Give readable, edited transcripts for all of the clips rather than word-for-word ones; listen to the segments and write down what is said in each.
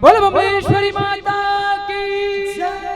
बोल बम्बलेश्वरी माता की जय।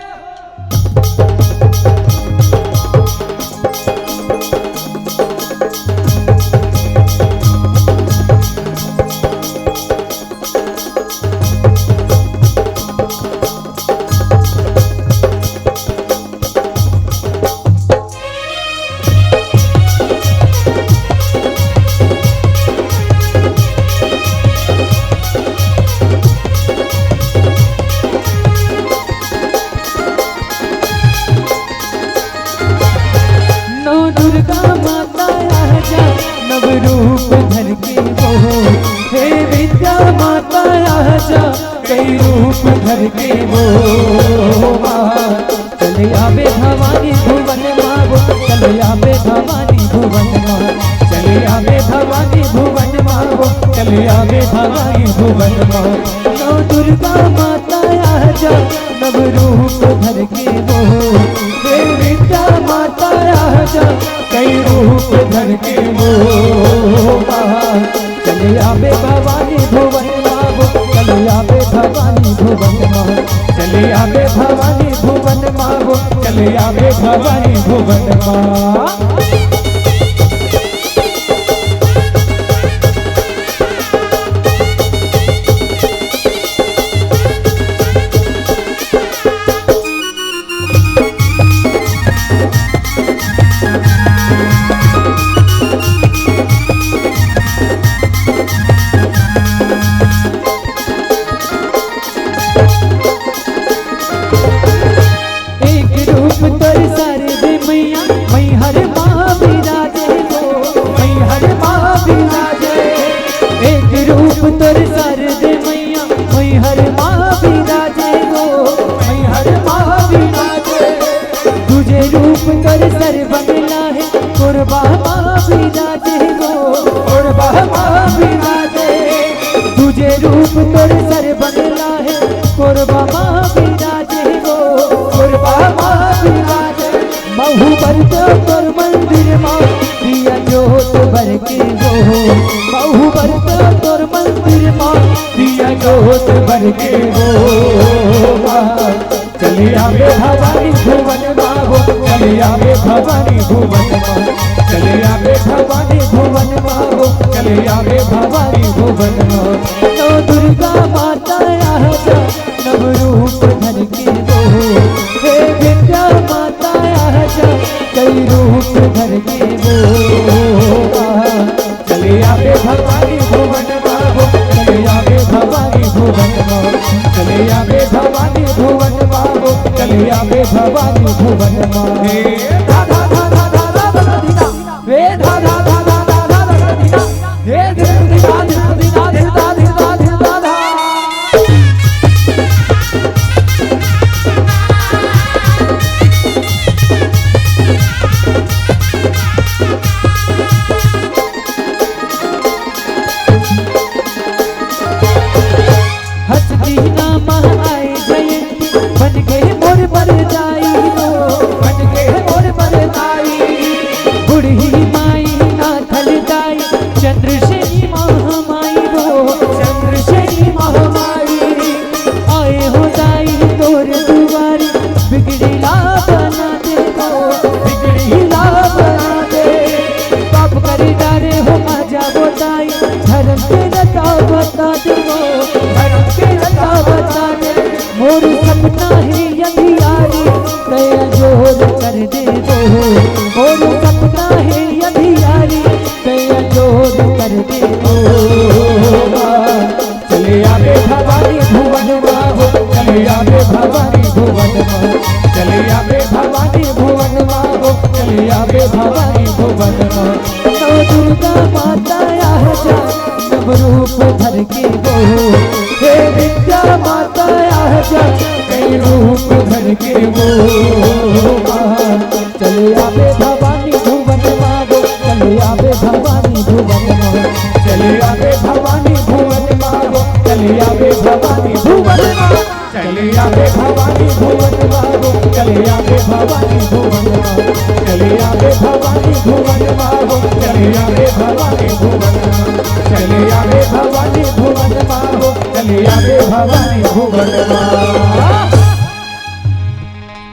दुर्गा माता आजा नव रूप धर के वो, हे विद्या माता आजा कई रूप धर के वो। चले आवे भवानी भुवन माँ, चले आवे भवानी भुवन माँ, चले आवे भवानी भुवन माँ, चले आवे भवानी भुवन माँ। नौ दुर्गा माता आजा नव रूप धर के वो, हे विद्या माता आजा कई रूप धर के वो। चले आवे भवानी भुवन माँ, चले आवे भवानी भुवन माँ, चले आवे भवानी भुवन माँ, चले आवे भवानी भुवन माँ। रूप कर सर बंगला है कुर्बा माँ विराजे गो, कुर्बा माँ विराजे। तुझे रूप कर सर बंगला है कुर्बा माँ विराजे गो, कुर्बा माँ विराजे। महू बरत तोर मंदिर माँ दिया जोत भर के वो, महू बरत तोर मंदिर माँ दिया जोत भर के वो। चले आवे भवानी भुवन माँ, चले आवे भवानी भुवन माँ, चले आवे भवानी भुवन माँ, चले आवे भवानी भुवन माँ। नौ दुर्गा माता आजा नव रूप धर के वो, हे विद्या माता आजा कई रूप धर के वो। चले आवे भवानी भुवन माँ, चले आवे भवानी भुवन माँ, चले आवे भवानी भुवन माँ, चले आवे भवानी भुवन माँ। धा धा धा धा धा धा धा दीना, वे धा धा धा धा धा धा धा दीना, हे धीर दीना धीर दीना धीर धा धीर धा धीर धा धा। हंसती नाम आए जयंती बन गए मोर पर जाई हो, बन गए मोर पर जाई। बुढ़ी माई नाथल दाई चंद्रशेनी महामाई वो, चंद्रशेनी महामाई। आए हो दाई तोर दुआरी बिगड़ी ला बना दे वो, बिगड़ी ला बना दे। पाप कर डारे हो माजा वो दाई धर्म के रता बता दे वो, धर्म के रता बता दे। मोर सपना है अंधियारी दया जोर कर दे वो, मोर सपना है अंधियारी दया जोर कर दे वो। चले आवे भवानी भुवन माँ, चले आवे भवानी भुवन माँ, चले आवे भवानी भुवन माँ, चले आवे भवानी भुवन माँ। नौ दुर्गा माता आजा नव रूप धर के वो, हे विद्या माता आजा कई रूप धर के वो। चले आवे भवानी भुवन माँ, चले आवे भवानी भुवन माँ, चले आवे भवानी भुवन माँ, चले आवे भवानी भुवन माँ, चले आवे भवानी भुवन माँ, चले आवे भवानी भुवन माँ, चले आवे भवानी भुवन माँ, चले आवे भवानी भुवन माँ, चले आवे भवानी भुवन माँ, चले आवे भवानी भुवन माँ।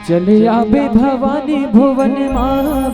चले आवे भवानी भुवन माँ।